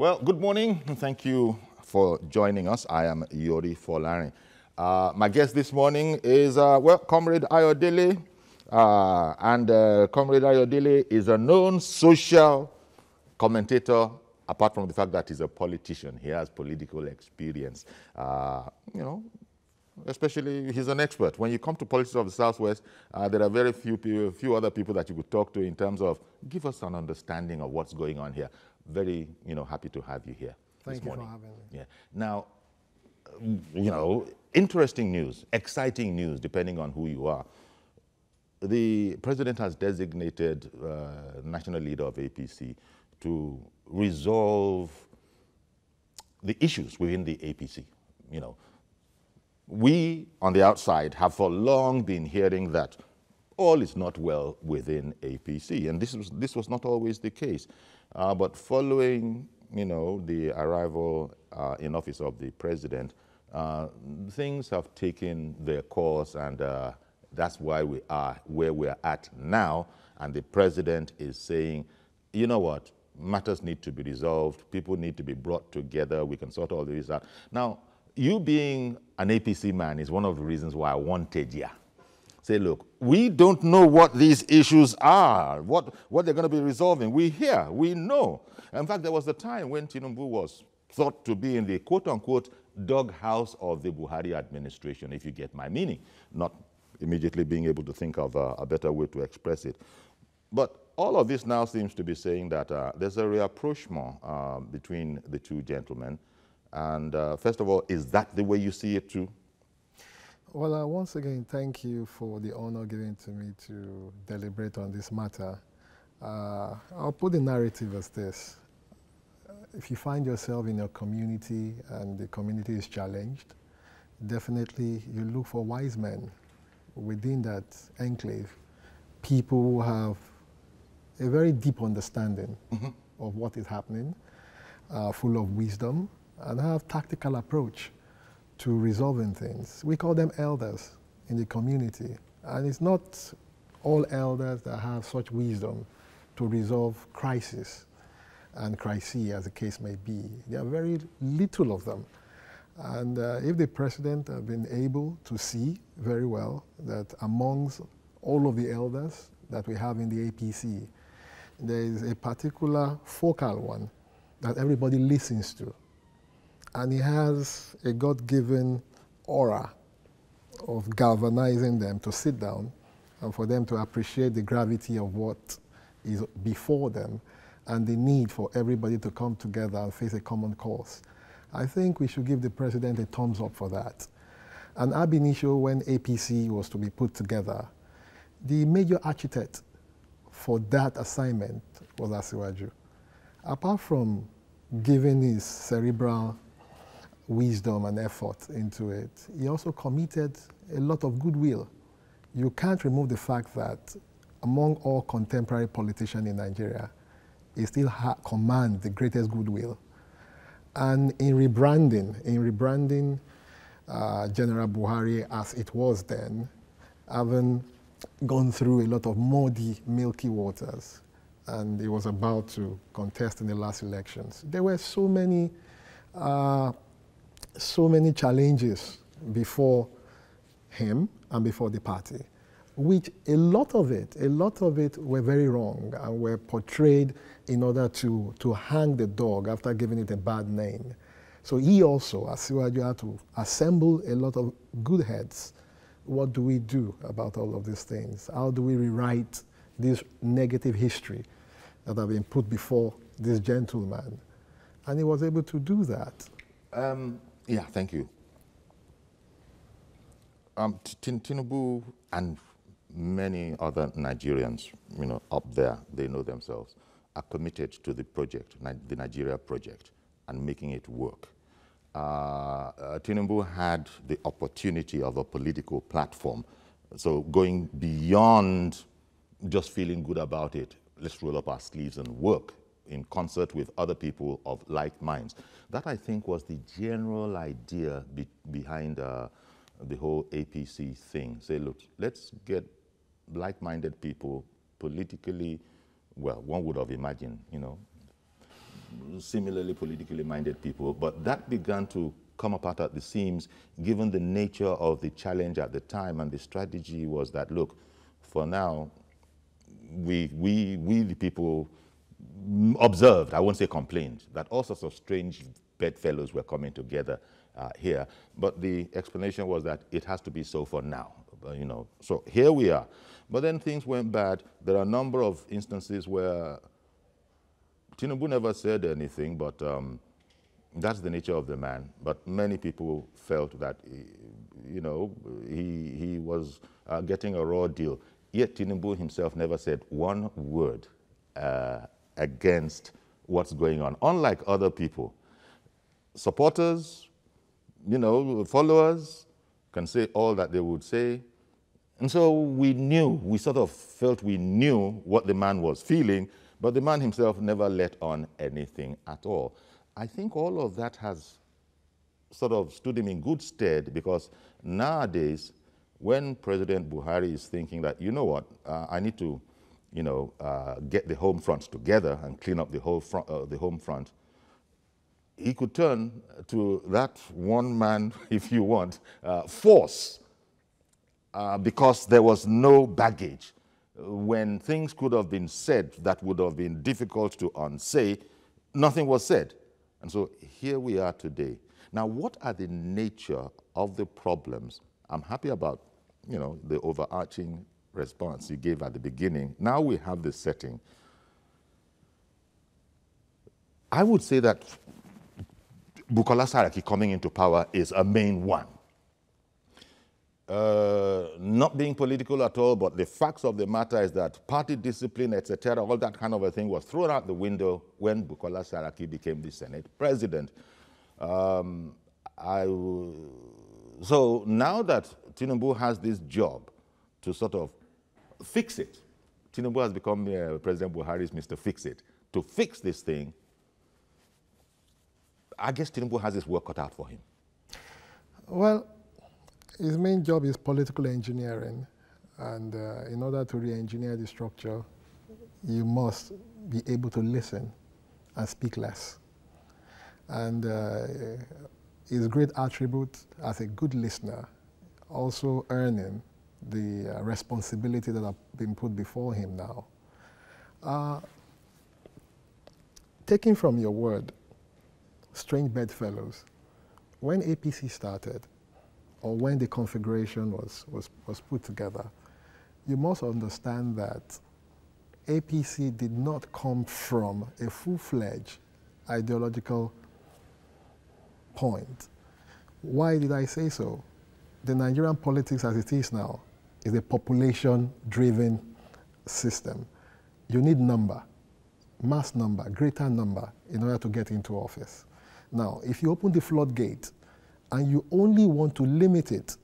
Well, good morning, and thank you for joining us. I am Yori Folari. My guest this morning is, Comrade Ayodele. Comrade Ayodele is a known social commentator, apart from the fact that he's a politician. He has political experience. Especially he's an expert. When you come to politics of the Southwest, there are very few other people that you could talk to in terms of give us an understanding of what's going on here. Very, happy to have you here this morning. Thank you for having me. Yeah. Now, interesting news, exciting news, depending on who you are. The president has designated national leader of APC to resolve the issues within the APC. We, on the outside, have for long been hearing that all is not well within APC, and this was not always the case. But following, the arrival in office of the president, things have taken their course, and that's why we are where we're at now. And the president is saying, you know what, matters need to be resolved, people need to be brought together, we can sort all this out. Now, you being an APC man is one of the reasons why I wanted you. Say, look, we don't know what these issues are, what they're going to be resolving. We hear, we know. In fact, there was a time when Tinubu was thought to be in the quote-unquote doghouse of the Buhari administration, if you get my meaning, not immediately being able to think of a better way to express it. But all of this now seems to be saying that there's a rapprochement between the two gentlemen. And first of all, is that the way you see it too? Well, once again, thank you for the honor given to me to deliberate on this matter. I'll put the narrative as this. If you find yourself in a community and the community is challenged, definitely you look for wise men within that enclave, people who have a very deep understanding of what is happening, full of wisdom, and have tactical approach to resolving things. We call them elders in the community. And it's not all elders that have such wisdom to resolve crisis and crises, as the case may be. There are very little of them. And if the president has been able to see very well that amongst all of the elders that we have in the APC, there is a particular focal one that everybody listens to. And he has a God-given aura of galvanizing them to sit down and for them to appreciate the gravity of what is before them and the need for everybody to come together and face a common cause. I think we should give the president a thumbs up for that. And ab initio, when APC was to be put together, the major architect for that assignment was Asiwaju. Apart from giving his cerebral wisdom and effort into it, he also committed a lot of goodwill. You can't remove the fact that among all contemporary politicians in Nigeria, he still commands the greatest goodwill. And in rebranding General Buhari as it was then, having gone through a lot of muddy, milky waters, and he was about to contest in the last elections, there were so many challenges before him and before the party, which a lot of it were very wrong and were portrayed in order to hang the dog after giving it a bad name. So he also, Asiwaju, had to assemble a lot of good heads. What do we do about all of these things? How do we rewrite this negative history that have been put before this gentleman? And he was able to do that. Yeah, thank you. Tinubu and many other Nigerians, up there, they know themselves, are committed to the project, the Nigeria project, and making it work. Tinubu had the opportunity of a political platform, so going beyond just feeling good about it, let's roll up our sleeves and work in concert with other people of like minds. That, I think, was the general idea behind the whole APC thing. Say, look, let's get like-minded people politically, well, one would have imagined, similarly politically minded people, but that began to come apart at the seams given the nature of the challenge at the time, and the strategy was that, look, for now, we the people observed, I won't say complained, that all sorts of strange bedfellows were coming together here. But the explanation was that it has to be so for now, you know. So here we are. But then things went bad. There are a number of instances where Tinubu never said anything, but that's the nature of the man. But many people felt that, you know, he was getting a raw deal. Yet Tinubu himself never said one word against what's going on. Unlike other people, supporters, you know, followers can say all that they would say. And so we knew, we sort of felt we knew what the man was feeling, but the man himself never let on anything at all. I think all of that has sort of stood him in good stead, because nowadays, when President Buhari is thinking that, you know what, I need to, you know, get the home front together and clean up the whole front, the home front, he could turn to that one man, if you want, force, because there was no baggage. When things could have been said that would have been difficult to unsay, nothing was said. And so here we are today. Now, what are the nature of the problems? I'm happy about, you know, the overarching response you gave at the beginning. Now we have the setting. I would say that Bukola Saraki coming into power is a main one. Not being political at all, but the facts of the matter is that party discipline, etc., all that kind of a thing was thrown out the window when Bukola Saraki became the Senate president. So now that Tinubu has this job to sort of fix it, Tinubu has become President Buhari's Mr. Fix-It. To fix this thing, I guess Tinubu has his work cut out for him. Well, his main job is political engineering, and in order to re-engineer the structure, you must be able to listen and speak less. And his great attribute as a good listener, also earning the responsibility that have been put before him now. Taking from your word, strange bedfellows, when APC started, or when the configuration was put together, you must understand that APC did not come from a full-fledged ideological point. Why did I say so? The Nigerian politics as it is now is a population-driven system. You need number, mass number, greater number in order to get into office. Now, if you open the floodgate and you only want to limit it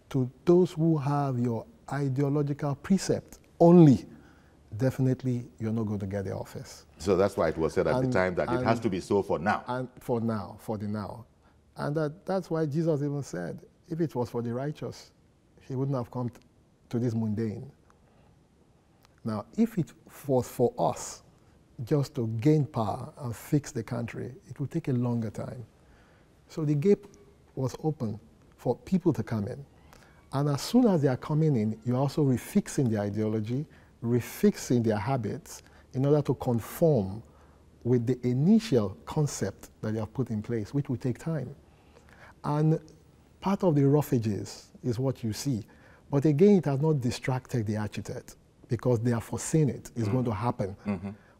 to those who have your ideological precept only, definitely you're not going to get the office. So that's why it was said at the time that it has to be so for now. And for now, for the now. And that's why Jesus even said, if it was for the righteous, he wouldn't have come to this mundane. Now, if it was for us just to gain power and fix the country, it would take a longer time. So the gate was open for people to come in. And as soon as they are coming in, you're also refixing the ideology, refixing their habits in order to conform with the initial concept that you have put in place, which will take time. And part of the roughages is what you see. But again, it has not distracted the architect because they are foreseeing it. It's going to happen.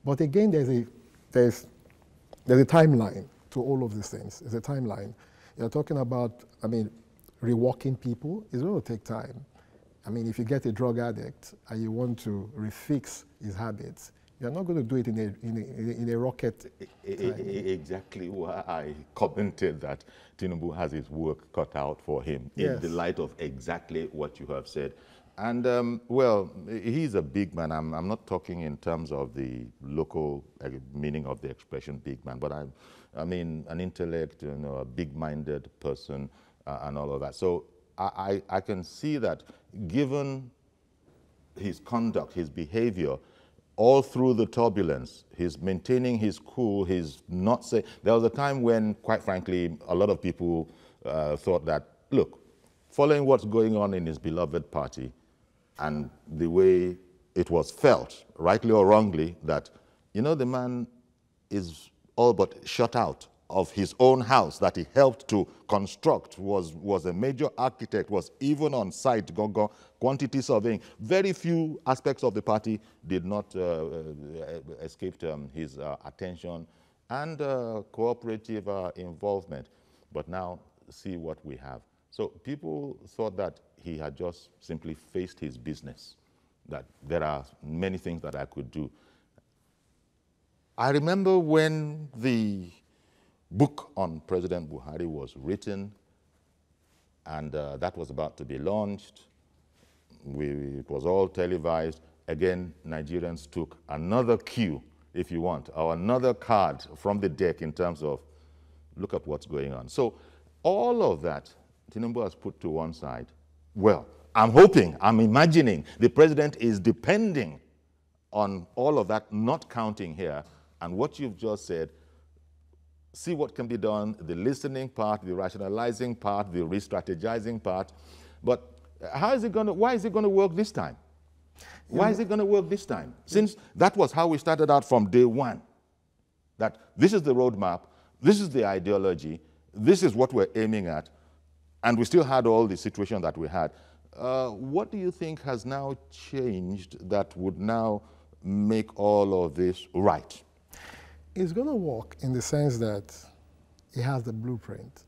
But again, there's a timeline to all of these things. There's a timeline. You're talking about, I mean, reworking people. It's going to take time. I mean, if you get a drug addict and you want to refix his habits, you're not going to do it in a rocket time. Exactly why I commented that Tinubu has his work cut out for him, in the light of exactly what you have said. And, well, he's a big man. I'm not talking in terms of the local meaning of the expression big man, but I mean an intellect, you know, a big-minded person and all of that. So I can see that given his conduct, his behavior, all through the turbulence, he's maintaining his cool, he's not saying. There was a time when, quite frankly, a lot of people thought that, look, following what's going on in his beloved party and the way it was felt, rightly or wrongly, that, you know, the man is all but shut out of his own house that he helped to construct, was a major architect, was even on site, quantity surveying. Very few aspects of the party did not escape his attention and cooperative involvement. But now, see what we have. So people thought that he had just simply faced his business, that there are many things that I could do. I remember when the book on President Buhari was written, and that was about to be launched. It was all televised. Again, Nigerians took another cue, if you want, or another card from the deck in terms of, look at what's going on. So all of that, Tinubu has put to one side. Well, I'm hoping, I'm imagining the president is depending on all of that, not counting here, and what you've just said, see what can be done, the listening part, the rationalizing part, the re-strategizing part. But how is it going to, why is it going to work this time? Why is it going to work this time? Since that was how we started out from day one, that this is the roadmap, this is the ideology, this is what we're aiming at, and we still had all the situation that we had. What do you think has now changed that would now make all of this right? It's going to work in the sense that it has the blueprint.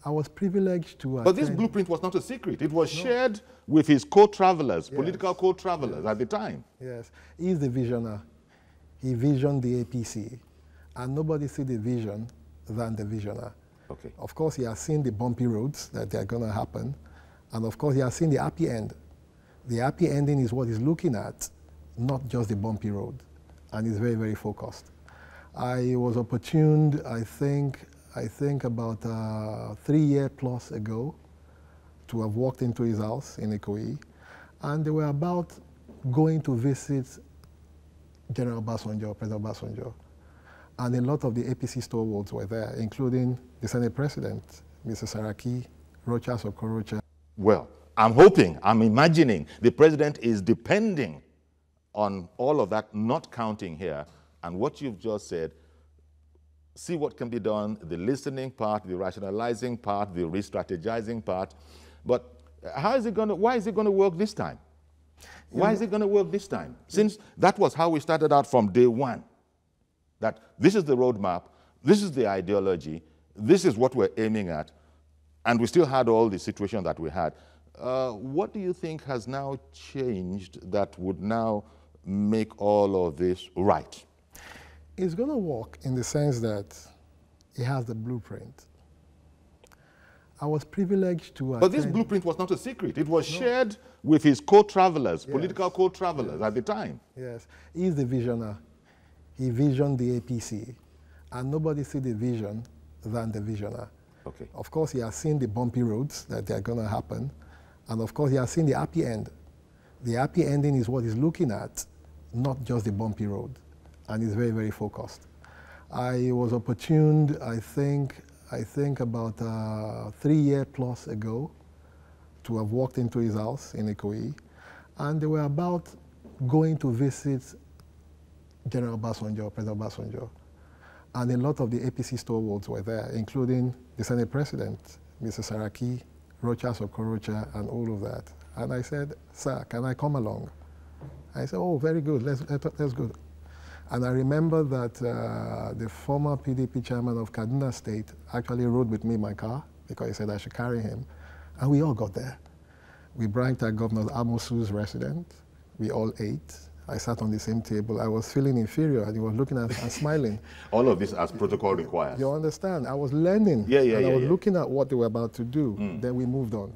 I was privileged to attend. But this blueprint was not a secret. It was shared with his co-travelers, political co-travelers at the time. Yes, he's the visionary. He visioned the APC, and nobody see the vision than the visionary. Okay. Of course, he has seen the bumpy roads that are going to happen, and of course, he has seen the happy end. The happy ending is what he's looking at, not just the bumpy road. And he's very, very focused. I was opportuned, I think about 3 years plus ago, to have walked into his house in Ikoyi, and they were about going to visit General Obasanjo, President Obasanjo. And a lot of the APC stalwarts were there, including the Senate President, Mr. Saraki, Rocha Sokorocha. Well, I'm hoping, I'm imagining the president is depending on all of that, not counting here, and what you've just said, see what can be done, the listening part, the rationalizing part, the re-strategizing part. But how is it going to, why is it going to work this time? Why is it going to work this time? Since that was how we started out from day one, that this is the roadmap, this is the ideology, this is what we're aiming at, and we still had all the situation that we had. What do you think has now changed that would now make all of this right? It's going to work in the sense that it has the blueprint. I was privileged to attend. But this blueprint was not a secret. It was shared with his co-travelers, political co-travelers at the time. Yes, he's the visionary. He visioned the APC, and nobody see the vision than the visionary. Okay. Of course, he has seen the bumpy roads that are going to happen, and of course, he has seen the happy end. The happy ending is what he's looking at, not just the bumpy road, and he's very, very focused. I was opportuned, I think about 3 years plus ago, to have walked into his house in Ikoyi, and they were about going to visit General Obasanjo, President Obasanjo. And a lot of the APC stalwarts were there, including the Senate President, Mr. Saraki, Rocha Sokorocha, and all of that. And I said, sir, can I come along? I said, oh, very good, let's go. And I remember that the former PDP chairman of Kaduna State actually rode with me in my car because he said I should carry him. And we all got there. We branked at Governor Amosu's residence. We all ate. I sat on the same table. I was feeling inferior, and he was looking at and smiling. All of this as protocol requires. You understand? I was learning. I was looking at what they were about to do. Then we moved on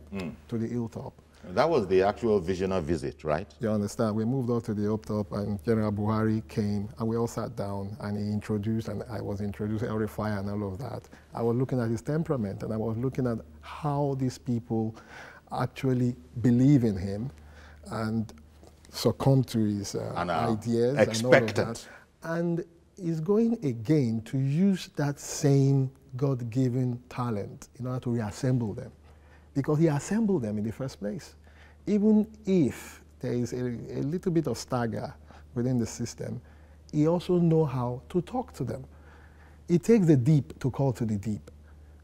to the hilltop. That was the actual visionary visit, right? You understand? We moved on to the hilltop, and General Buhari came, and we all sat down, and he introduced, and I was introduced, every fire and all of that. I was looking at his temperament, and I was looking at how these people actually believe in him, and succumb to his ideas and all of that. And is going again to use that same God-given talent in order to reassemble them. Because he assembled them in the first place. Even if there is a little bit of stagger within the system, he also knows how to talk to them. It takes the deep to call to the deep.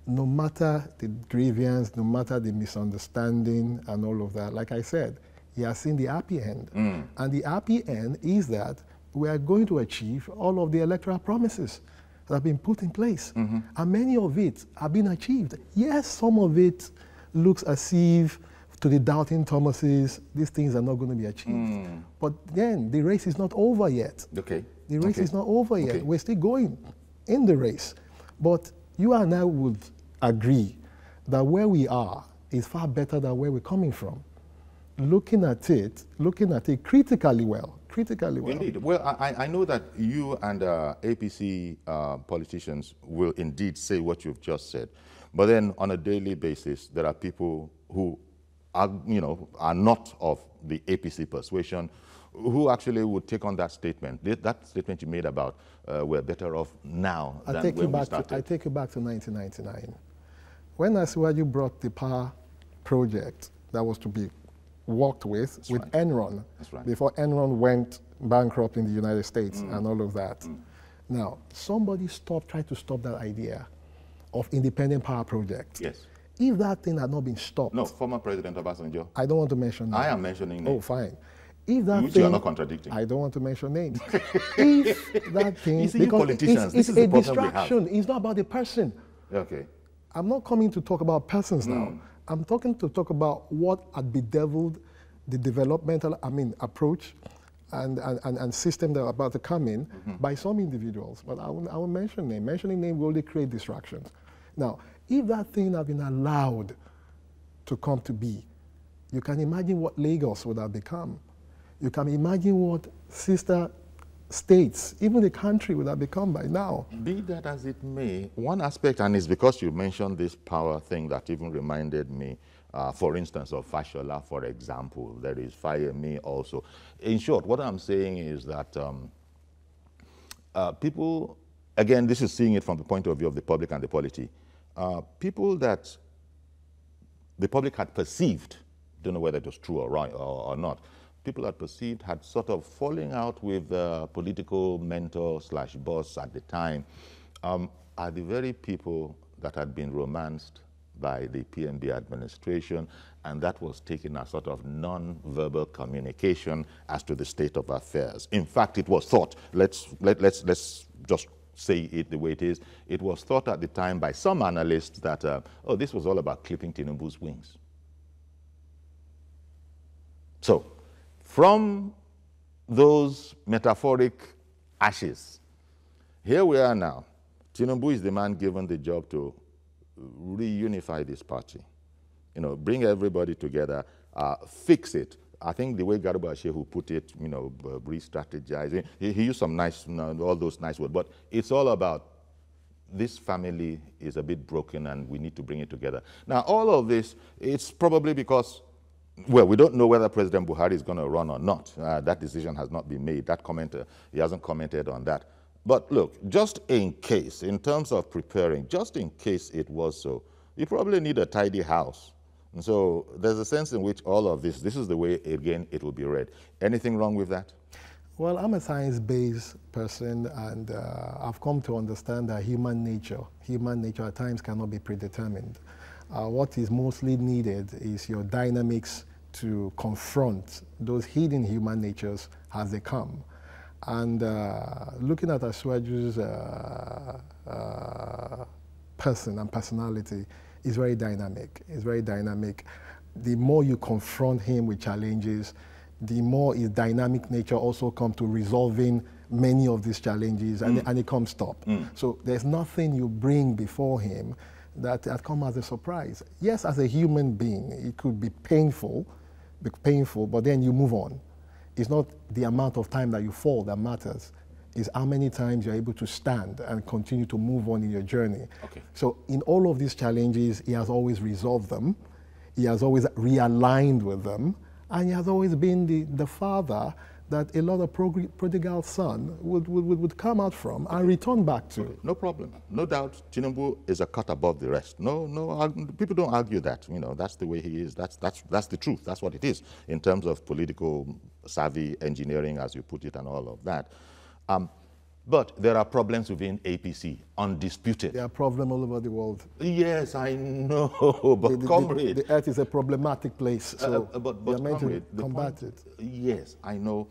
No matter the grievance, no matter the misunderstanding and all of that, like I said, he has seen the happy end. And the happy end is that we are going to achieve all of the electoral promises that have been put in place. And many of it have been achieved. Yes, some of it looks as if to the doubting Thomases, these things are not going to be achieved. But then the race is not over yet. Okay. The race is not over yet. We're still going in the race. But you and I would agree that where we are is far better than where we're coming from. Looking at it critically well. Indeed. Well, I know that you and APC politicians will indeed say what you've just said. But then on a daily basis, there are people who are, are not of the APC persuasion, who actually would take on that statement. That statement you made about we're better off now than when we started. I take you back to 1999. When Asiwaju brought the power project that was to be worked with Enron, before Enron went bankrupt in the United States and all of that. Now, somebody tried to stop that idea of independent power project. Yes. If that thing had not been stopped. No, former President Obasanjo. I don't want to mention names. I am mentioning names. Oh, fine. If that Which thing, you are not contradicting. I don't want to mention names. If that thing, you see, because politicians, it's a distraction. It's not about the person. Okay. I'm not coming to talk about persons now. I'm talking to talk about what had bedeviled the developmental, approach and system that are about to come in by some individuals. But I will mention name. Mentioning name will only create distractions. Now, if that thing had been allowed to come to be, you can imagine what Lagos would have become. You can imagine what sister states, even the country would have become by now. Be that as it may, one aspect, and it's because you mentioned this power thing that even reminded me, for instance, of Fashola, for example. There is Fayemi also. In short, what I'm saying is that people, again, this is seeing it from the point of view of the public and the polity, people that the public had perceived, don't know whether it was true or right or not, people had perceived had sort of falling out with the political mentor / boss at the time, are the very people that had been romanced by the PMB administration, and that was taken as sort of non-verbal communication as to the state of affairs. In fact, it was thought, let's just say it the way it is, it was thought at the time by some analysts that, oh, this was all about clipping Tinubu's wings. So, from those metaphoric ashes, here we are now. Tinubu is the man given the job to reunify this party, bring everybody together, fix it. I think the way Garba Shehu put it, re-strategize. He used some nice, all those nice words, but it's all about this family is a bit broken and we need to bring it together. Now, all of this, it's probably because, well, we don't know whether President Buhari is going to run or not. That decision has not been made. That commenter, he hasn't commented on that. But look, just in case, in terms of preparing, just in case it was so, you probably need a tidy house. And so there's a sense in which all of this is the way, again, it will be read. Anything wrong with that? Well, I'm a science-based person, and I've come to understand that human nature at times cannot be predetermined. What is mostly needed is your dynamics to confront those hidden human natures as they come. And looking at Asiwaju's person and personality is very dynamic. It's very dynamic. The more you confront him with challenges, the more his dynamic nature also comes to resolving many of these challenges, and it comes top. So there's nothing you bring before him that comes as a surprise. Yes, as a human being, it could be painful, but then you move on. It's not the amount of time that you fall that matters. It's how many times you're able to stand and continue to move on in your journey. Okay. So in all of these challenges, he has always resolved them. He has always realigned with them. And he has always been the father that a lot of prodigal son would come out from and return back to. Okay, no problem. No doubt Tinubu is a cut above the rest. No, people don't argue that. You know, that's the way he is. That's the truth. That's what it is in terms of political savvy engineering, as you put it, and all of that. But there are problems within APC, undisputed. There are problems all over the world. Yes, I know, but comrade... The earth is a problematic place, so but we are meant comrade, to combat it. Yes, I know.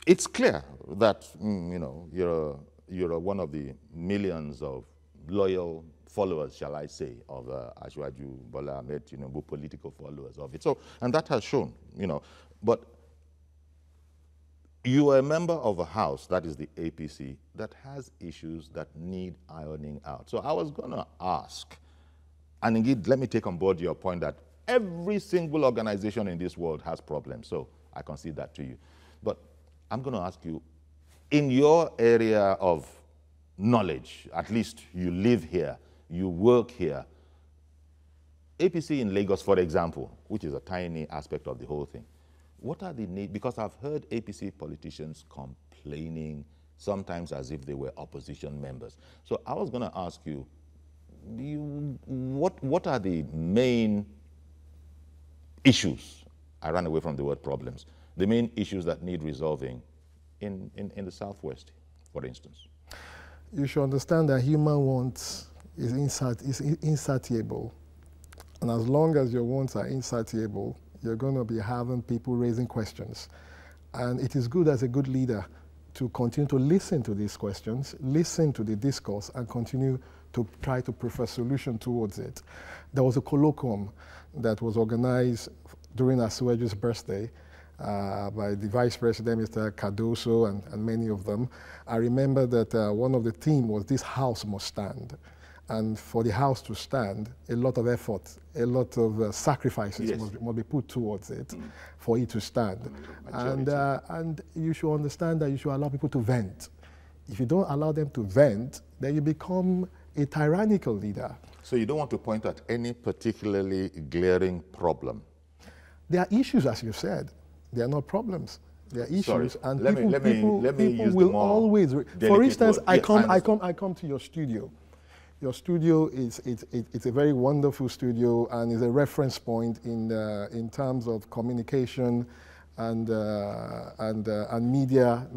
It's clear that, you know, you're one of the millions of loyal followers, shall I say, of Asiwaju Bola Ahmed Tinubu, political followers of it. So, and that has shown, you know, but you are a member of a house, that is the APC, that has issues that need ironing out. So I was going to ask, and indeed, let me take on board your point that every single organization in this world has problems. So I concede that to you. But I'm going to ask you, in your area of knowledge, at least you live here, you work here, APC in Lagos, for example, which is a tiny aspect of the whole thing, what are the needs? Because I've heard APC politicians complaining, sometimes as if they were opposition members. So I was going to ask you, what are the main issues? I ran away from the word problems. The main issues that need resolving in the Southwest, for instance. You should understand that human wants is insatiable. And as long as your wants are insatiable, you're going to be having people raising questions. And it is good as a good leader to continue to listen to these questions, listen to the discourse, and continue to try to prefer solution towards it. There was a colloquium that was organized during Asiwaju's birthday by the Vice President, Mr. Cardoso, and many of them. I remember that one of the themes was "This house must stand." And for the house to stand, a lot of effort, a lot of sacrifices must be put towards it for it to stand. And you should understand that you should allow people to vent. If you don't allow them to vent, then you become a tyrannical leader. So you don't want to point at any particularly glaring problem? There are issues, as you said. They are not problems. There are issues, Sorry. and Let me people use will always. For instance, word. I come to your studio. Your studio it's a very wonderful studio and is a reference point in terms of communication and media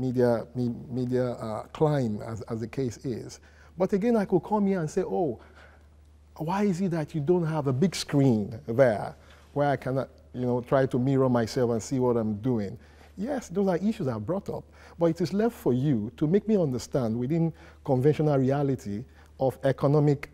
climb as the case is. But again, I could come here and say, oh, why is it that you don't have a big screen there where I can, try to mirror myself and see what I'm doing? Yes, those are issues I've brought up, but it is left for you to make me understand within conventional reality of economic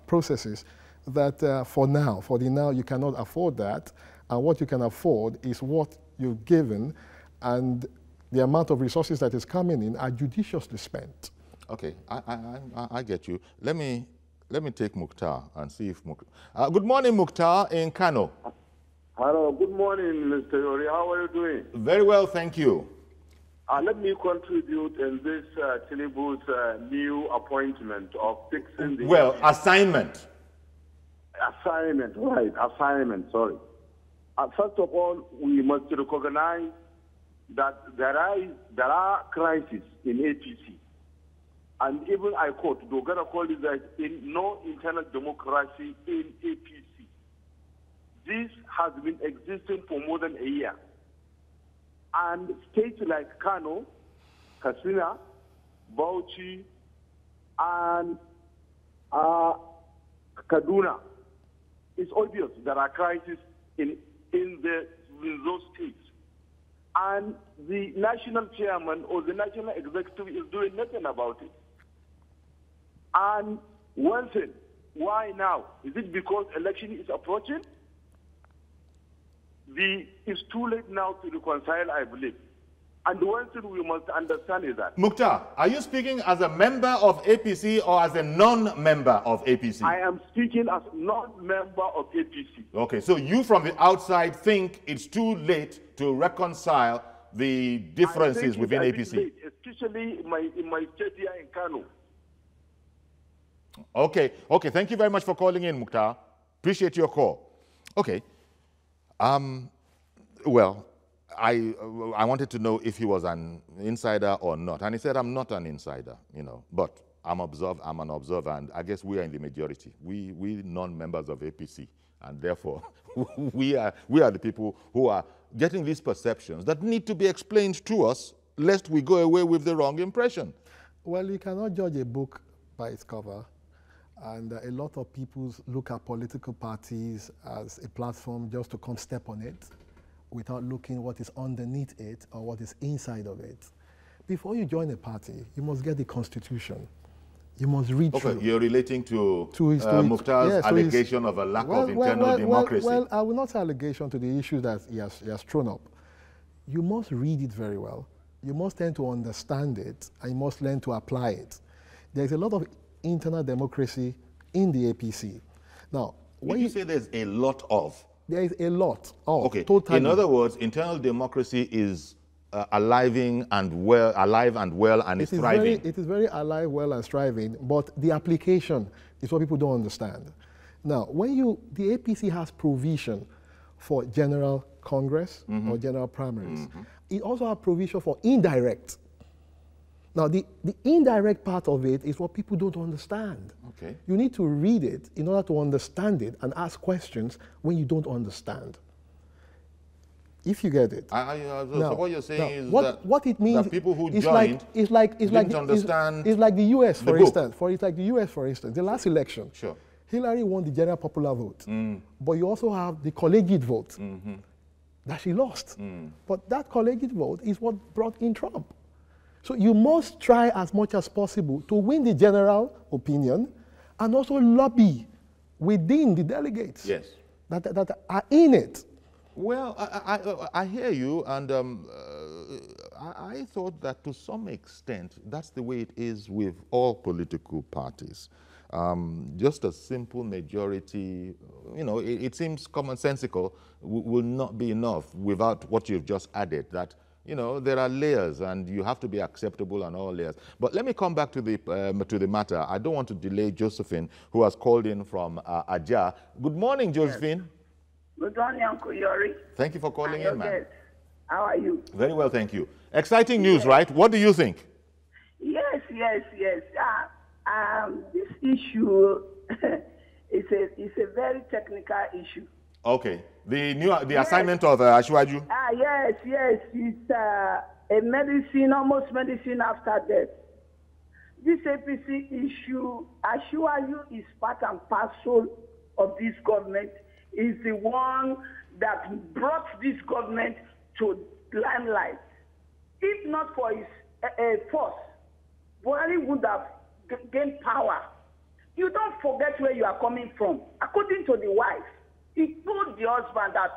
processes that for the now, you cannot afford that, and what you can afford is what you've given, and the amount of resources that is coming in are judiciously spent. Okay, I get you. Let me take Mukhtar and see if good morning, Mukhtar in Kano. Hello, good morning, Mr. Yori. How are you doing? Very well, thank you. Let me contribute in this Tinubu's new appointment of fixing the... Well, assignment. Assignment, right, assignment, sorry. First of all, we must recognize that there are crises in APC. And even I quote, Dogara called it that in no internal democracy in APC. This has been existing for more than a year. And states like Kano, Katsina, Bauchi, and Kaduna, it's obvious there are crises in those states. And the national chairman or the national executive is doing nothing about it. And one thing, why now? Is it because election is approaching? It's too late now to reconcile, I believe. And one thing we must understand is that... Mukhtar, are you speaking as a member of APC or as a non-member of APC? I am speaking as a non-member of APC. Okay, so you from the outside think it's too late to reconcile the differences within APC? Late, especially in my state here in Kano. Okay, thank you very much for calling in, Mukhtar. Appreciate your call. Okay. Well, I wanted to know if he was an insider or not, and he said, "I'm not an insider, you know, but I'm an observer, and I guess we are in the majority. We non-members of APC, and therefore we are the people who are getting these perceptions that need to be explained to us, lest we go away with the wrong impression." Well, you cannot judge a book by its cover, and a lot of people look at political parties as a platform just to come step on it, without looking what is underneath it or what is inside of it. Before you join a party, you must get the constitution. You must read through. Okay, you're relating to Mukhtar's allegation of a lack of internal democracy. Well, I will not say allegation to the issue that he has thrown up. You must read it very well. You must tend to understand it, and you must learn to apply it. There's a lot of internal democracy in the APC. Now, when you say there's a lot of, there is a lot of. Okay. Totally. In other words, internal democracy is alive and well, and is thriving. It is very alive, well, and thriving. But the application is what people don't understand. Now, the APC has provision for general Congress or general primaries. It also has provision for indirect. Now, the indirect part of it is what people don't understand. Okay. You need to read it in order to understand it and ask questions when you don't understand. If you get it. So what you're saying is what it means that people who is joined didn't understand. It's like the US, for instance. It's like the US, for instance. The last election, sure, Hillary won the general popular vote, but you also have the collegiate vote that she lost. But that collegiate vote is what brought in Trump. So you must try as much as possible to win the general opinion and also lobby within the delegates that are in it. Well, I hear you, and I thought that to some extent that's the way it is with all political parties. Just a simple majority, you know, it seems commonsensical, will not be enough without what you've just added, that you know, there are layers, and you have to be acceptable on all layers. But let me come back to the matter. I don't want to delay Josephine, who has called in from Ajah. Good morning, Josephine. Yes. Good morning, Uncle Yori. Thank you for calling in, ma'am. How are you? Very well, thank you. Exciting news, right? What do you think? Yes. This issue is a very technical issue. Okay. The assignment of Ashwaju? Yes. It's a medicine, almost medicine after death. This APC issue, Ashwaju is part and parcel of this government. Is the one that brought this government to limelight. If not for his force, Buhari would have gained power. You don't forget where you are coming from. According to the wife, he told the husband that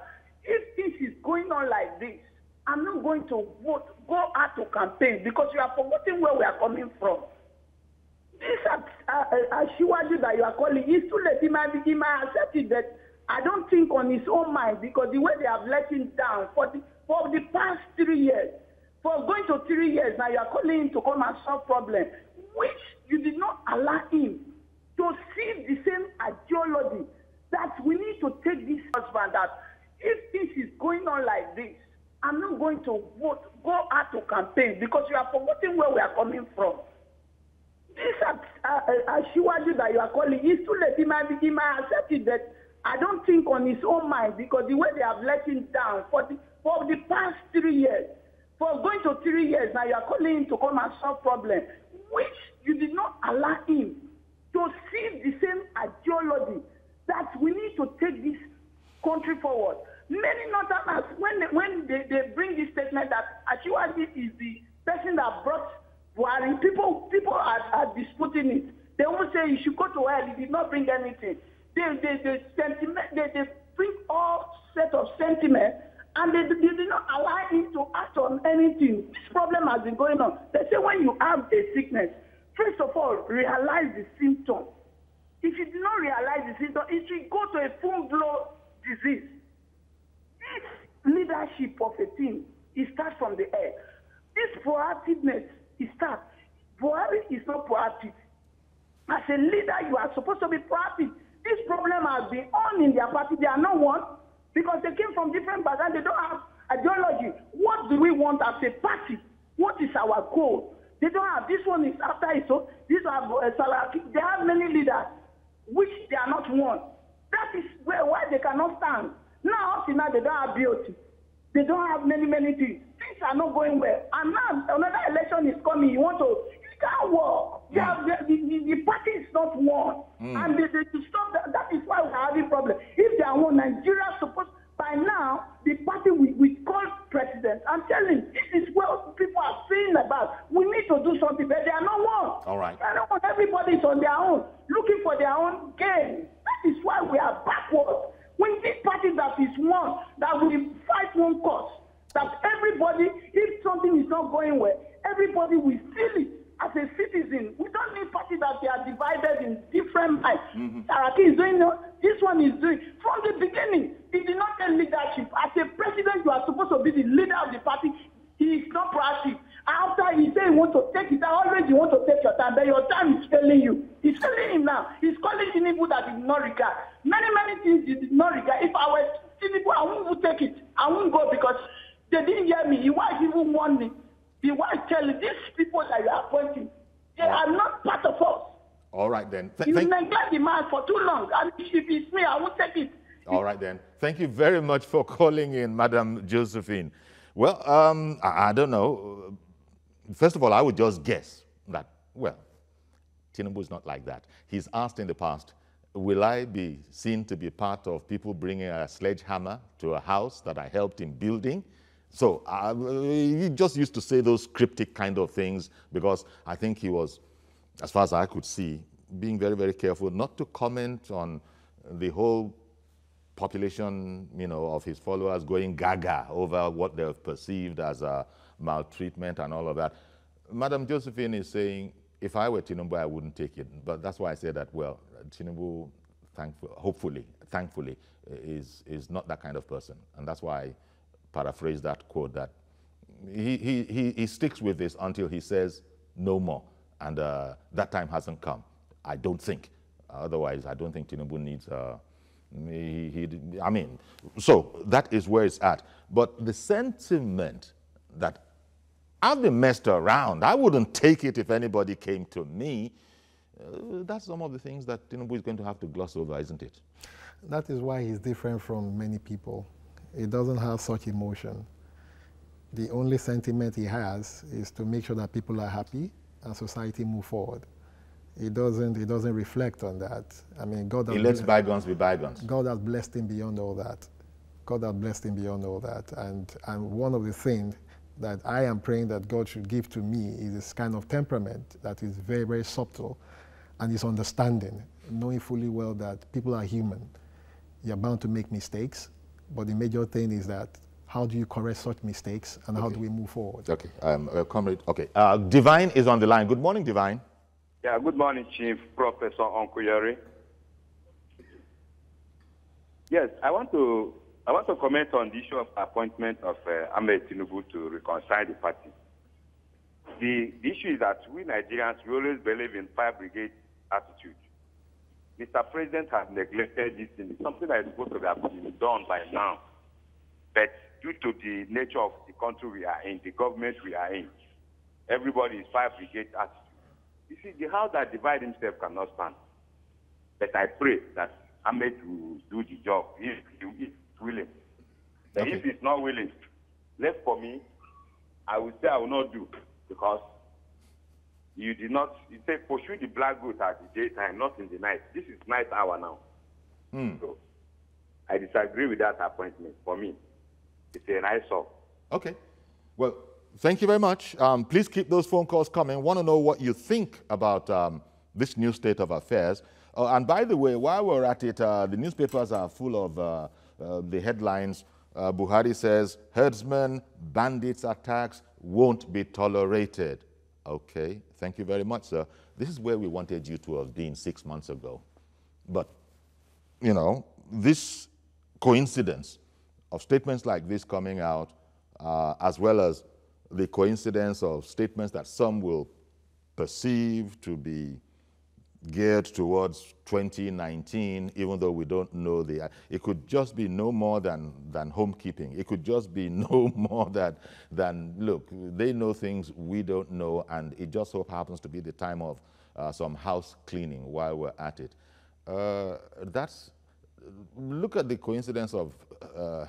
if this is going on like this, I'm not going to go out to campaign because you are forgetting where we are coming from. This Ashwaju that you are calling is too late. He might accept it, that I don't think on his own mind, because the way they have let him down for the past 3 years, for going to 3 years, now you are calling him to come and solve problems, which you did not allow him to see the same ideology that we need to take this husband, that if this is going on like this, I'm not going to go out to campaign because you are forgetting where we are coming from. This Ashwaju that you are calling is too late. He might accept it, that I don't think on his own mind, because the way they have let him down for the past 3 years, for going to 3 years, now you are calling him to come and solve problems, which you did not allow him to see the same ideology that we need to take this country forward. Many Northerners, when they bring this statement that Ashwaju is the person that brought Buhari, people are disputing it. They won't say he should go to hell, he did not bring anything. They bring all set of sentiment, and they did not allow him to act on anything. This problem has been going on. They say when you have a sickness, first of all, realize the symptom. If you do not realize the symptom, it will go to a full-blown disease. This leadership of a team, it starts from the air. This proactiveness, it starts. Buhari is not proactive. As a leader, you are supposed to be proactive. This problem has been on in their party. They are not one. because they came from different backgrounds. They don't have ideology. What do we want as a party? What is our goal? They don't have. This one is after it. So these are Salaki. They have many leaders, which they are not one. That is why they cannot stand. Now, up to now, they don't have BOT. They don't have many things. Things are not going well. And now another election is coming. You can't work. The party is not one. And they stop that. That is why we're having problems. If they are one, Nigeria is supposed, by now, the party we call president. I'm telling you, this is what people are saying about. We need to do something, but they are not one. All right. They are not one. Everybody is on their own, looking for their own gain. That is why we are backwards. We need party that is one, that will fight one cause. That everybody, if something is not going well, everybody will feel it as a citizen. We don't need party that they are divided in different minds. Saraki is doing this one is doing. From the beginning, he did not take leadership. As a president, you are supposed to be the leader of the party. He is not proactive. After he said he wants to take it, always you want to take your time, but your time is failing you. He's failing him now. He's calling Tinubu that he did not regard. Many things he did not regard. If I were Tinubu, I wouldn't take it. I wouldn't go because they didn't hear me. His wife even warned me. The wife telling these people that you are appointing, they are not part of us. All right then. You neglect the man for too long. And if it's me, I won't take it. All right then. Thank you very much for calling in, Madam Josephine. Well, I don't know. First of all, I would just guess that, well, Tinubu is not like that. He's asked in the past, will I be seen to be part of people bringing a sledgehammer to a house that I helped in building? So he just used to say those cryptic kind of things because I think he was, as far as I could see, being very careful not to comment on the whole population, of his followers going gaga over what they've perceived as a maltreatment and all of that. Madam Josephine is saying, if I were Tinubu, I wouldn't take it. But that's why I say that, well, Tinubu, thankfully, is not that kind of person. And that's why I paraphrase that quote that he sticks with this until he says no more. And that time hasn't come, I don't think. Otherwise, I don't think Tinubu needs... so that is where it's at. But the sentiment that I've been messed around, I wouldn't take it if anybody came to me, that's some of the things that Tinubu is going to have to gloss over, isn't it? That is why he's different from many people. He doesn't have such emotion. The only sentiment he has is to make sure that people are happy and society move forward. He doesn't reflect on that. I mean, God has he lets bygones be bygones. God has blessed him beyond all that. God has blessed him beyond all that. And one of the things that I am praying that God should give to me is this kind of temperament that is very subtle and is understanding, knowing fully well that people are human. You're bound to make mistakes, but the major thing is that how do you correct such mistakes and how do we move forward? Okay, comrade. Okay, Divine is on the line. Good morning, Divine. Yeah, good morning, Chief Professor Onkuyari. Yes, I want to comment on the issue of appointment of Ahmed Tinubu to reconcile the party. The issue is that we Nigerians, we always believe in fire brigade attitude. Mr. President has neglected this thing. It's something that is supposed to have been done by now. But due to the nature of the country we are in, the government we are in, everybody is fire brigade attitude. You see, the house that divides himself cannot stand. But I pray that Ahmed will do the job if he is willing. But if he's not willing, left for me, I would say I will not do, because you did not, you say pursue the black goat at the daytime, not in the night. This is night hour now. So I disagree with that appointment. For me, it's a nice off. Okay. Well, thank you very much. Please keep those phone calls coming. Want to know what you think about this new state of affairs. And by the way, while we're at it, the newspapers are full of the headlines. Buhari says, herdsmen, bandits attacks won't be tolerated. Okay, thank you very much, sir. This is where we wanted you to have been 6 months ago. But, this coincidence of statements like this coming out, as well as the coincidence of statements that some will perceive to be geared towards 2019, even though we don't know it could just be no more than homekeeping. It could just be no more than, look, they know things we don't know, and it just so happens to be the time of some house cleaning while we're at it. Look at the coincidence of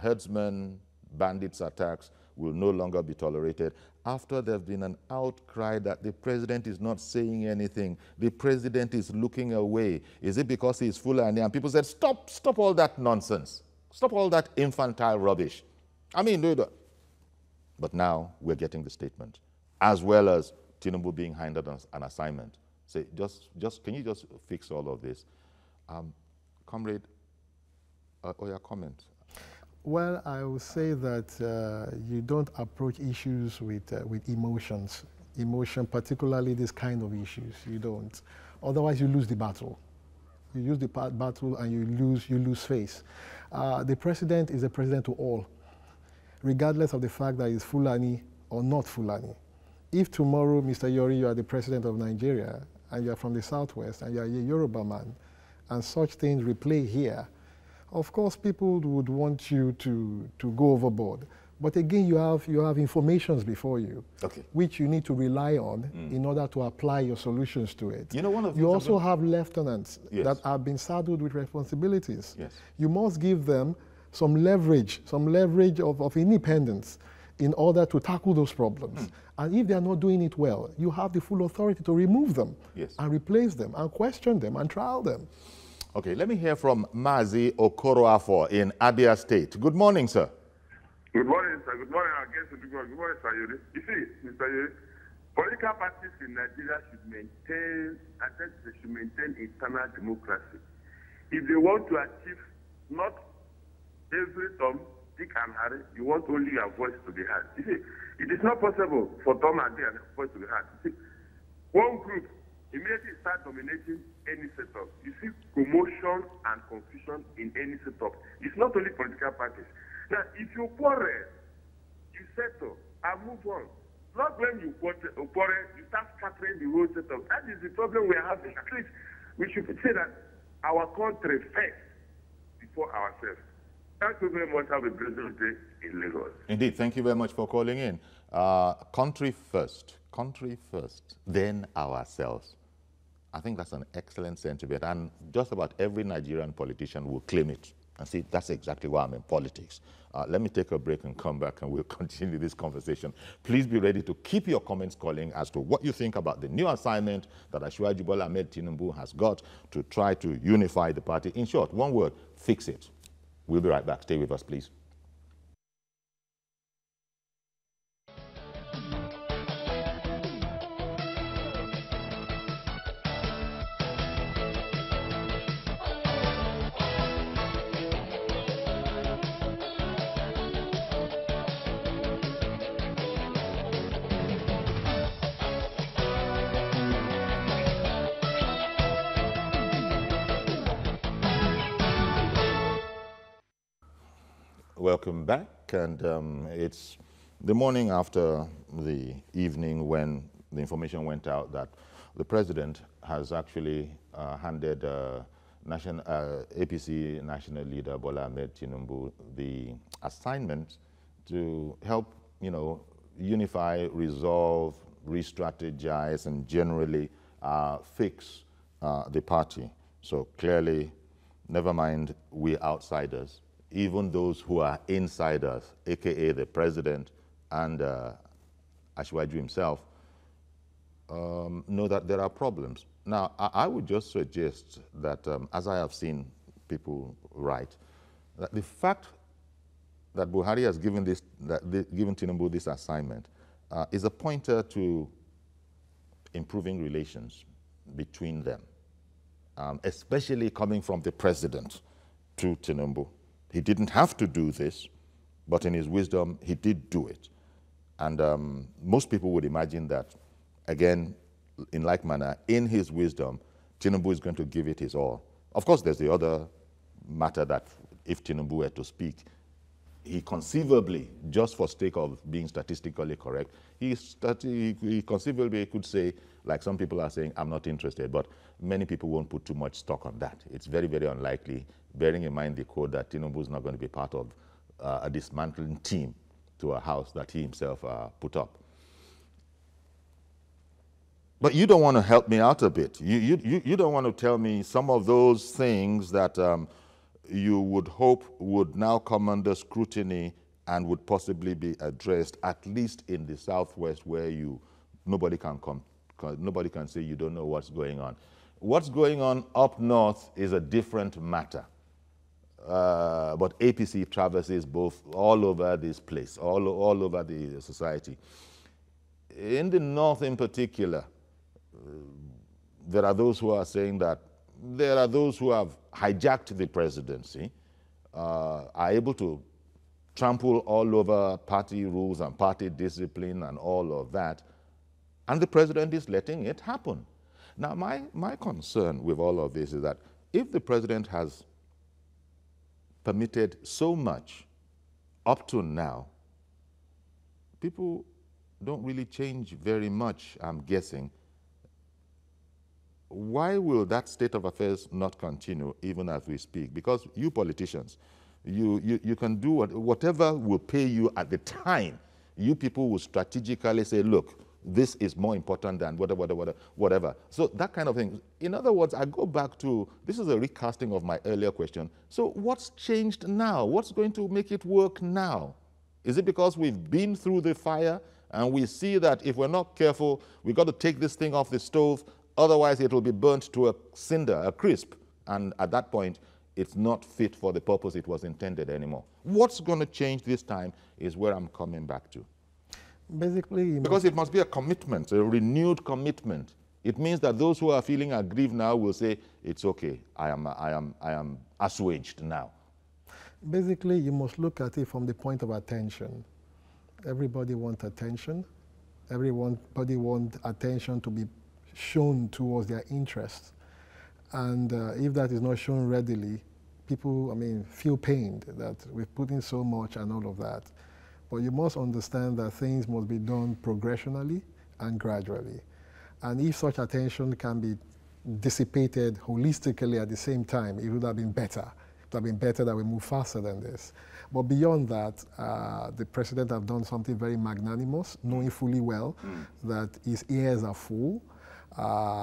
herdsmen, bandits attacks will no longer be tolerated after there's been an outcry that the president is not saying anything. The president is looking away. Is it because he's Fulani? And people said, stop all that nonsense. Stop all that infantile rubbish. I mean, but now we're getting the statement, as well as Tinubu being handed an assignment. Say, can you just fix all of this? Comrade, your comment. Well, I would say that you don't approach issues with emotions. Emotion, particularly this kind of issues, you don't. Otherwise, you lose the battle. You lose the battle and you lose face. The president is a president to all, regardless of the fact that he's Fulani or not Fulani. If tomorrow, Mr. Yori, you are the president of Nigeria, and you are from the Southwest, and you are a Yoruba man, and such things replay here, of course, people would want you to go overboard. But again, you have informations before you, okay, which you need to rely on in order to apply your solutions to it. You know, you also have lieutenants that have been saddled with responsibilities. Yes. You must give them some leverage of independence in order to tackle those problems. And if they are not doing it well, you have the full authority to remove them and replace them and question them and trial them. Okay, let me hear from Mazi Okoroafo in Abia State. Good morning, sir. Good morning, sir. Good morning, I guess. Good morning, Sir Yuri. You see, Mr. Yuri, political parties in Nigeria should maintain internal democracy. If they want to achieve not every Tom, Dick and Harry, you want only your voice to be heard. You see, it is not possible for Tom and Dick and their voice to be heard. You see, one group immediately start dominating any setup. You see commotion and confusion in any setup. It's not only political parties. Now, if you quarrel, you settle and move on. Not when you quarrel, you start scattering the whole setup. That is the problem we are having. At least we should say that our country first before ourselves. Thank you very much. Have a blessed day in Lagos. Indeed. Thank you very much for calling in. Country first, then ourselves. I think that's an excellent sentiment, and just about every Nigerian politician will claim it. And see, that's exactly why I'm in politics. Let me take a break and come back, and we'll continue this conversation. Please be ready to keep your comments calling as to what you think about the new assignment that Asiwaju Bola Ahmed Tinubu has got to try to unify the party. In short, one word, fix it. We'll be right back. Stay with us, please. Welcome back, and it's the morning after the evening when the information went out that the president has actually handed APC national leader Bola Ahmed Tinubu the assignment to help, unify, resolve, re-strategize, and generally fix the party. So clearly, never mind we outsiders, even those who are insiders, aka the president and Asiwaju himself, know that there are problems. Now, I would just suggest that, as I have seen people write, that the fact that Buhari has given Tinubu this assignment is a pointer to improving relations between them, especially coming from the president to Tinubu. He didn't have to do this, but in his wisdom, he did do it. And most people would imagine that, again, in like manner, in his wisdom, Tinubu is going to give it his all. Of course, there's the other matter that if Tinubu were to speak, he conceivably, just for sake of being statistically correct, he conceivably could say, like some people are saying, I'm not interested, but many people won't put too much stock on that. It's very, very unlikely, bearing in mind the quote that Tinubu is not going to be part of a dismantling team to a house that he himself put up. But you don't want to help me out a bit. You don't want to tell me some of those things that you would hope would now come under scrutiny and would possibly be addressed, at least in the Southwest, where nobody can say you don't know what's going on. What's going on up north is a different matter. But APC traverses both all over this place, all over the society. In the north in particular, there are those who are saying that there are those who have hijacked the presidency, are able to trample all over party rules and party discipline and all of that, and the president is letting it happen. Now, my concern with all of this is that if the president has permitted so much up to now, people don't really change very much, I'm guessing. Why will that state of affairs not continue even as we speak? Because you politicians, you can do whatever will pay you at the time. You people will strategically say, look, this is more important than whatever. So that kind of thing. In other words, I go back to, this is a recasting of my earlier question. So what's changed now? What's going to make it work now? Is it because we've been through the fire and we see that if we're not careful, we've got to take this thing off the stove, otherwise it will be burnt to a cinder, a crisp, and at that point, it's not fit for the purpose it was intended anymore. What's going to change this time is where I'm coming back to. Basically, because it must be a commitment, a renewed commitment. It means that those who are feeling aggrieved now will say, it's okay, I am assuaged now. Basically, you must look at it from the point of attention. Everybody wants attention. Everybody wants attention to be shown towards their interests. And if that is not shown readily, people, feel pained that we've put in so much and all of that. But you must understand that things must be done progressionally and gradually. And if such attention can be dissipated holistically at the same time, it would have been better. It would have been better that we move faster than this. But beyond that, the president have done something very magnanimous, knowing fully well that his ears are full.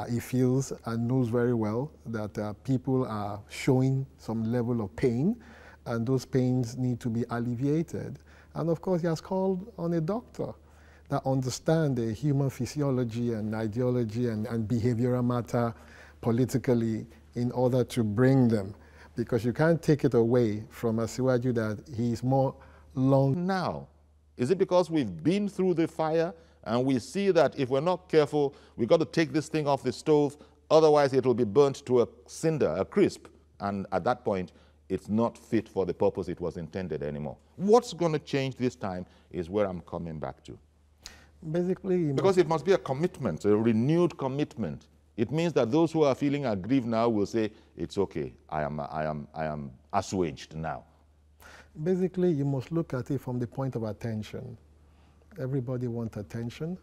He feels and knows very well that people are showing some level of pain, and those pains need to be alleviated. And of course, he has called on a doctor that understands the human physiology and ideology and behavioral matter politically in order to bring them. Because you can't take it away from Asiwaju that he's more long now. Is it because we've been through the fire and we see that if we're not careful, we've got to take this thing off the stove, otherwise it will be burnt to a cinder, a crisp, and at that point, it's not fit for the purpose it was intended anymore. What's going to change this time is where I'm coming back to. Basically, because it must be a commitment, a renewed commitment. It means that those who are feeling aggrieved now will say, it's okay, I am assuaged now. Basically, you must look at it from the point of attention. Everybody wants attention.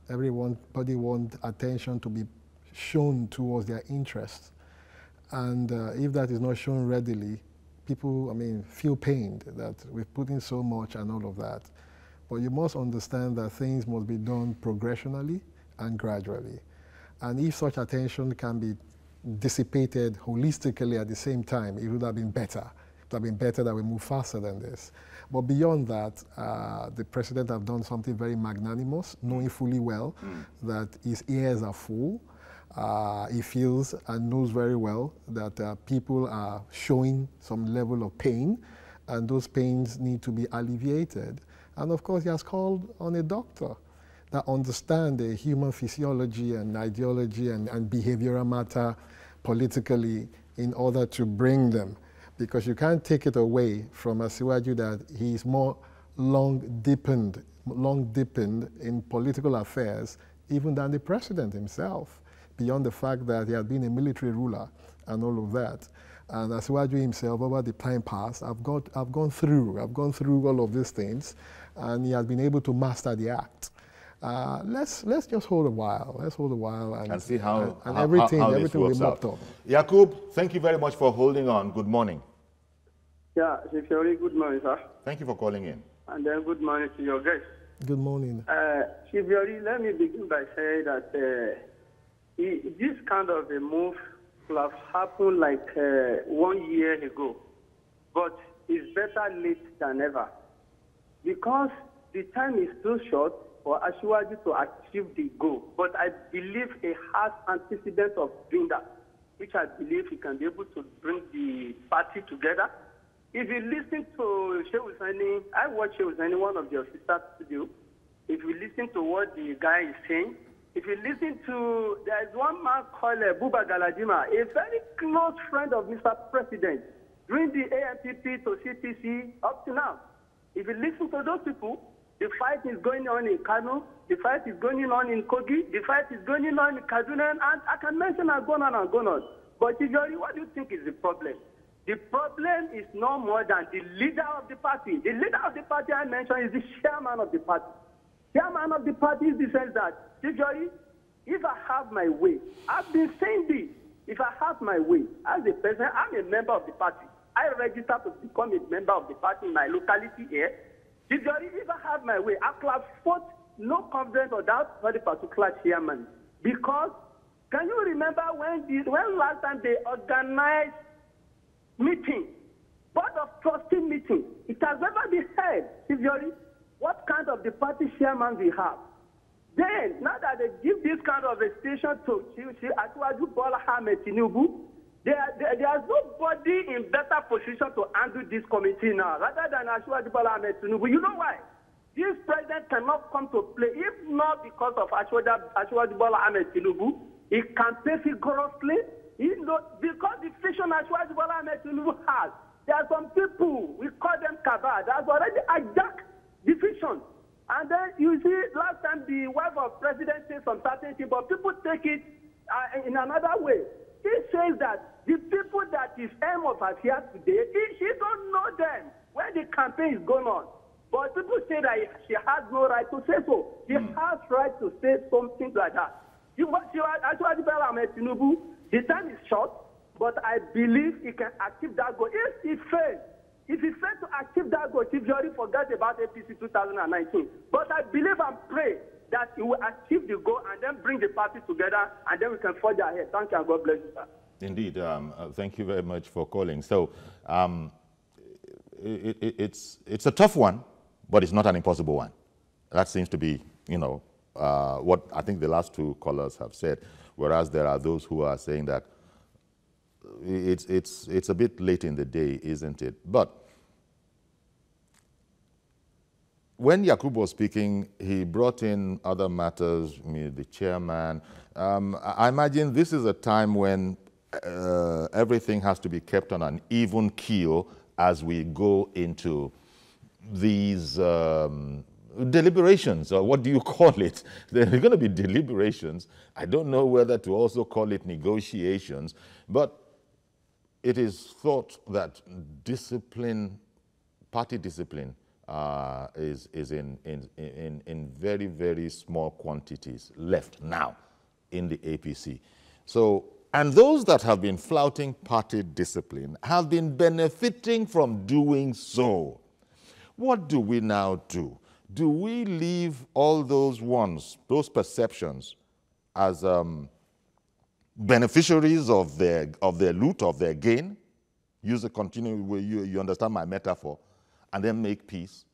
Everybody wants attention to be shown towards their interests. And if that is not shown readily, people, feel pained that we've put in so much and all of that. But you must understand that things must be done progressionally and gradually. And if such attention can be dissipated holistically at the same time, it would have been better. It would have been better that we move faster than this. But beyond that, the president have done something very magnanimous, knowing fully well that his ears are full. He feels and knows very well that people are showing some level of pain, and those pains need to be alleviated. And of course, he has called on a doctor that understands the human physiology and ideology and behavioral matter politically in order to bring them. Because you can't take it away from Asiwaju that he's more long deepened in political affairs even than the president himself, beyond the fact that he had been a military ruler and all of that. And Asiwaju himself, over the time past, I've gone through all of these things, and he has been able to master the act. Let's just hold a while. Let's hold a while and see how everything will be mopped up. Yakub, thank you very much for holding on. Good morning. Yeah, Chief, good morning, sir. Thank you for calling in. And then good morning to your guests. Good morning. Chief, let me begin by saying that this kind of a move will have happened like 1 year ago, but it's better late than never, because the time is too short for Asiwaju to achieve the goal. But I believe he has antecedents of doing that, which I believe he can be able to bring the party together. If you listen to Sheikh Hussaini, I watched Sheikh Hussaini, one of your sister studio. If you listen to what the guy is saying, if you listen to, there is one man called Buba Galadima, a very close friend of Mr. President, during the AMPP to CPC up to now. If you listen to those people, the fight is going on in Kano, the fight is going on in Kogi, the fight is going on in Kaduna, and I can mention and go on and go on. But Tijori, what do you think is the problem? The problem is no more than the leader of the party. The leader of the party I mentioned is the chairman of the party. Chairman of the party is the sense that, Tijori, if I have my way, I've been saying this, if I have my way, as a president, I'm a member of the party. I registered to become a member of the party in my locality here. Tijori, if I have my way, I could have fought no confidence or doubt for the particular chairman. Because, can you remember when last time they organized meeting, board of trustee meeting? It has never been held. Tijori, what kind of the party chairman we have? Then, now that they give this kind of a station to Asiwaju Bola Ahmed Tinubu, there's nobody in better position to handle this committee now, rather than Asiwaju Bola Ahmed Tinubu. You know why? This president cannot come to play, if not because of Asiwaju Bola Ahmed Tinubu. He campaigns vigorously, because the vision Asiwaju Bola Ahmed Tinubu has. There are some people, we call them Kabad, that's already hijacked the vision. And then you see, last time the wife of president said some certain thing, but people take it in another way. He says that the people that is aim of us here today, she don't know them when the campaign is going on. But people say that she has no right to say so. She has right to say something like that. Actually, Tinubu, the time is short, but I believe he can achieve that goal. If he fails to achieve that goal, if you already forget about APC 2019, but I believe and pray that he will achieve the goal and then bring the party together, and then we can forge ahead. Thank you, and God bless you, sir. Indeed. Thank you very much for calling. So it's a tough one, but it's not an impossible one. That seems to be, what I think the last two callers have said, whereas there are those who are saying that it's a bit late in the day, isn't it? But when Yakub was speaking, he brought in other matters, the chairman. I imagine this is a time when everything has to be kept on an even keel as we go into these deliberations, or what do you call it? There are going to be deliberations. I don't know whether to also call it negotiations, but it is thought that discipline, party discipline, is in very, very small quantities left now in the APC. So, and those that have been flouting party discipline have been benefiting from doing so. What do we now do? Do we leave all those perceptions as beneficiaries of their loot, of their gain? Use a continuing, you understand my metaphor, and then make peace?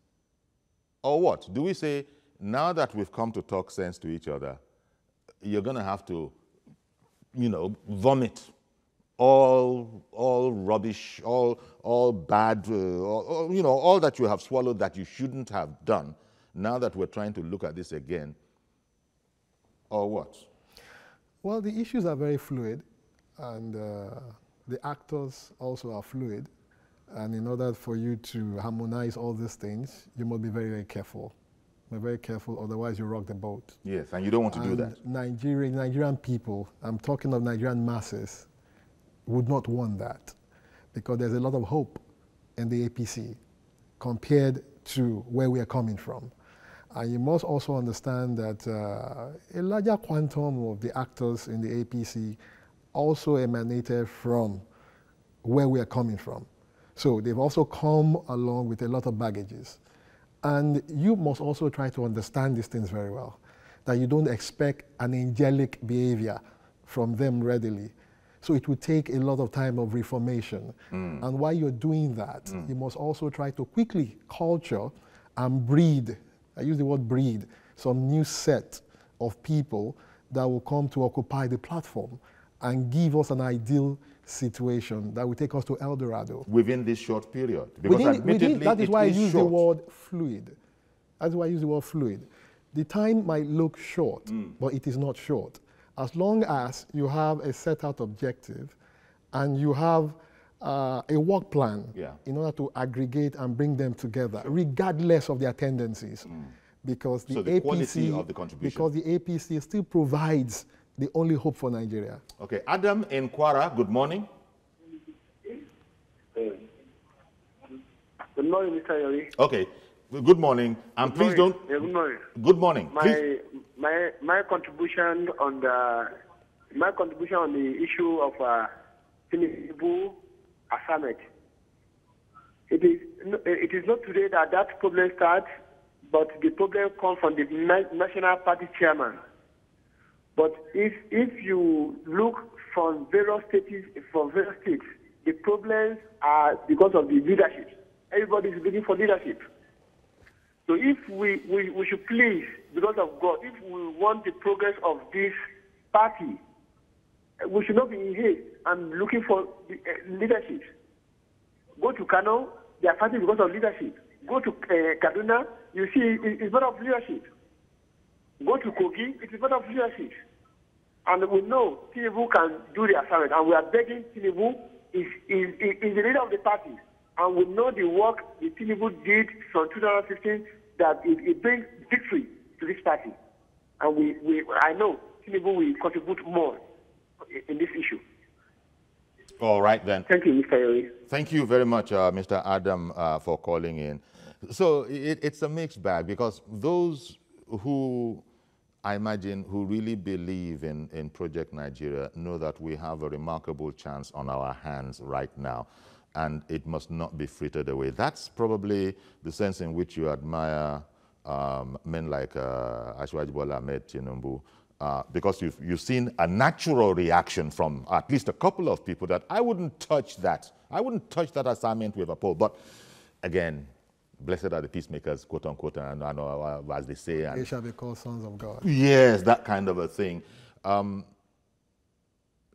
Or what? Do we say, now that we've come to talk sense to each other, you're going to have to, vomit all rubbish, all bad, all that you have swallowed that you shouldn't have done, now that we're trying to look at this again, or what? Well, the issues are very fluid, and the actors also are fluid. And in order for you to harmonize all these things, you must be very, very careful. Be very careful, otherwise you rock the boat. Yes, and you don't want to do that. Nigerian people, I'm talking of Nigerian masses, would not want that. because there's a lot of hope in the APC compared to where we are coming from. And you must also understand that a larger quantum of the actors in the APC also emanated from where we are coming from. So they've also come along with a lot of baggages. And you must also try to understand these things very well, that you don't expect an angelic behavior from them readily. So it will take a lot of time of reformation. And while you're doing that, you must also try to quickly culture and breed, I use the word breed, some new set of people that will come to occupy the platform and give us an ideal situation that will take us to El Dorado. Within this short period? Because admittedly, that is why I use short. the word fluid. That's why I use the word fluid. The time might look short, but it is not short. As long as you have a set out objective and you have a work plan in order to aggregate and bring them together, regardless of their tendencies. Because the, the quality of the contribution. Because the APC still provides the only hope for Nigeria. Okay, Adam in Kwara, good morning. Good morning, Mr. Yori. Okay, good morning. And please don't. Good morning. Good morning. My contribution on the issue of Tinubu assignment. It is not today that problem starts, but the problem comes from the national party chairman. But if you look from various states, the problems are because of the leadership. Everybody is looking for leadership. So if we should please, because of God, if we want the progress of this party, we should not be in haste and looking for leadership. Go to Kano, they are fighting because of leadership. Go to Kaduna, you see it's because of leadership. Go to Kogi, it is because of leadership. And we know Tinubu can do the assignment, and we are begging Tinubu is the leader of the party. And we know the work the Tinubu did from 2015 that it brings victory to this party. And I know Tinubu will contribute more in this issue. All right, then. Thank you, Mr. Yori. Thank you very much, Mr. Adam, for calling in. So it's a mixed bag, because those who, I imagine, who really believe in Project Nigeria know that we have a remarkable chance on our hands right now, and it must not be frittered away. That's probably the sense in which you admire men like Ashwaji Bola Ahmed Tinubu, because you've seen a natural reaction from at least a couple of people that I wouldn't touch that. I wouldn't touch that assignment with a pole. But again, blessed are the peacemakers, quote unquote, and as they say. And they shall be called sons of God. Yes, that kind of a thing.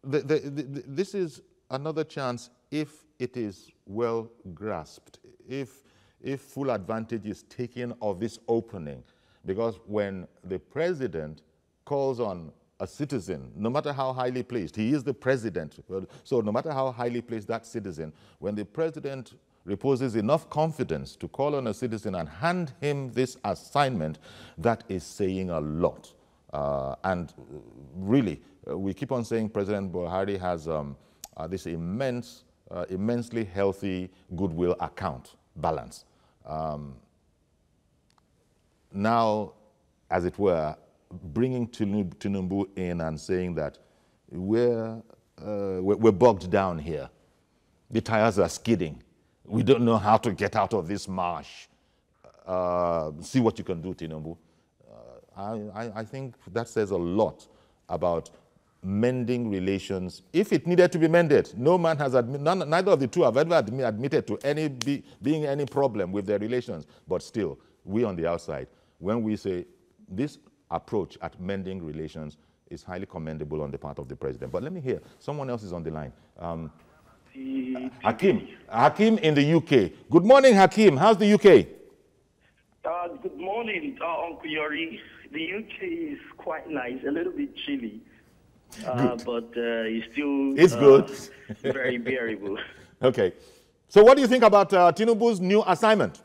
This is another chance if it is well grasped, if full advantage is taken of this opening. Because when the president calls on a citizen, no matter how highly placed, he is the president, so no matter how highly placed that citizen, when the president reposes enough confidence to call on a citizen and hand him this assignment, that is saying a lot. And really, we keep on saying President Buhari has this immensely healthy goodwill account balance. Now, as it were, bringing Tinubu in and saying that we're bogged down here. The tires are skidding. We don't know how to get out of this marsh. See what you can do, Tinubu. I think that says a lot about mending relations, if it needed to be mended. No man has neither of the two have ever admitted to being any problem with their relations. But still, we on the outside, when we say this approach at mending relations is highly commendable on the part of the president. But let me hear, someone else is on the line. Hakim in the UK. Good morning, Hakim. How's the UK? Good morning, Uncle Yori. The UK is quite nice, a little bit chilly, but it's good. Very bearable. Okay. So what do you think about Tinubu's new assignment?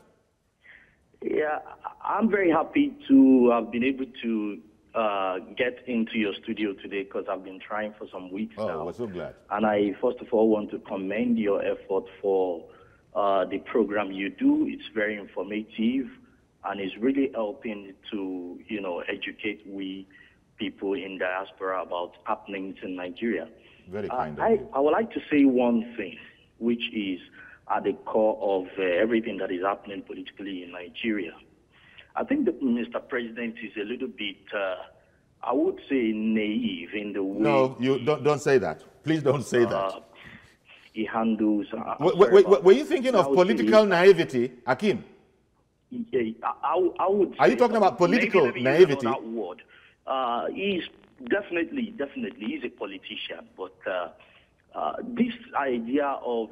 Yeah, I'm very happy to have been able to get into your studio today because I've been trying for some weeks now. Oh, we're so glad. And I, first of all, want to commend your effort for the program you do. It's very informative and it's really helping to, educate we people in diaspora about happenings in Nigeria. Very kind of you. I would like to say one thing, which is at the core of everything that is happening politically in Nigeria. I think that Mr. President is a little bit, I would say, naive in the way. No, you don't say that. Please don't say that. He handles. Were you thinking of political naivety, Akim? Yeah, I would. Are you talking about political naivety? That word. He's definitely he's a politician, but this idea of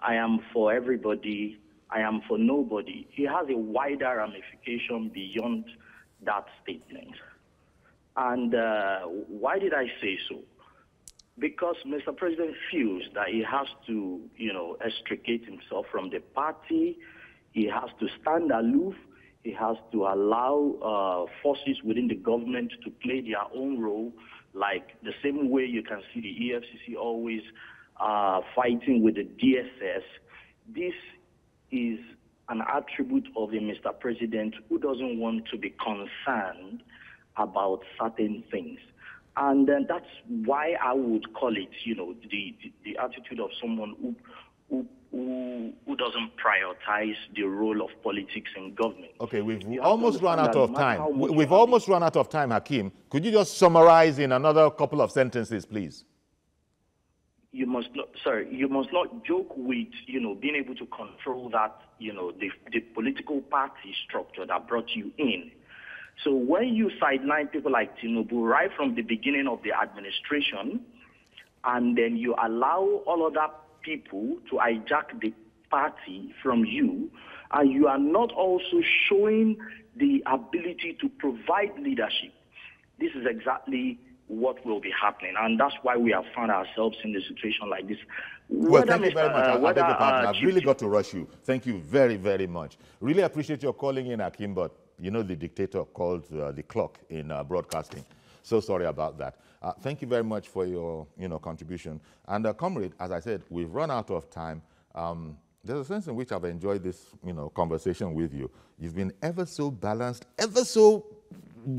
I am for everybody, I am for nobody, he has a wider ramification beyond that statement. And why did I say so? Because Mr. President feels that he has to, extricate himself from the party. He has to stand aloof. He has to allow forces within the government to play their own role, like the same way you can see the EFCC always fighting with the DSS. This is an attribute of a Mr. President who doesn't want to be concerned about certain things. And then that's why I would call it, the attitude of someone who doesn't prioritize the role of politics in government. Okay, we've almost run out of time. We've almost run out of time, Hakeem. Could you just summarize in another couple of sentences, please? You must not joke with, being able to control that, the political party structure that brought you in. So when you sideline people like Tinubu right from the beginning of the administration, and then you allow all other people to hijack the party from you, and you are not also showing the ability to provide leadership, this is exactly what will be happening. And that's why we have found ourselves in a situation like this. Well, thank you very much. I beg your pardon. I've really got to rush you. Thank you very, very much. Really appreciate your calling in, Akim, but the dictator called the clock in broadcasting. So sorry about that. Thank you very much for your contribution. And comrade, as I said, we've run out of time. There's a sense in which I've enjoyed this conversation with you. You've been ever so balanced, ever so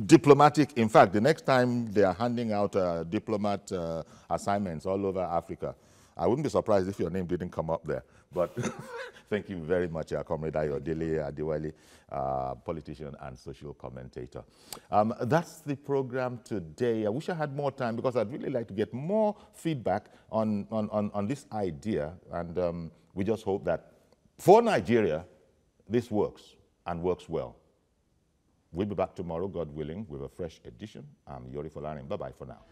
diplomatic. In fact, the next time they are handing out diplomat assignments all over Africa, I wouldn't be surprised if your name didn't come up there. But thank you very much, Comrade Ayodele Adewale, politician and social commentator. That's the program today. I wish I had more time because I'd really like to get more feedback on this idea. And we just hope that for Nigeria, this works and works well. We'll be back tomorrow, God willing, with a fresh edition. I'm Yori Folarin. Bye-bye for now.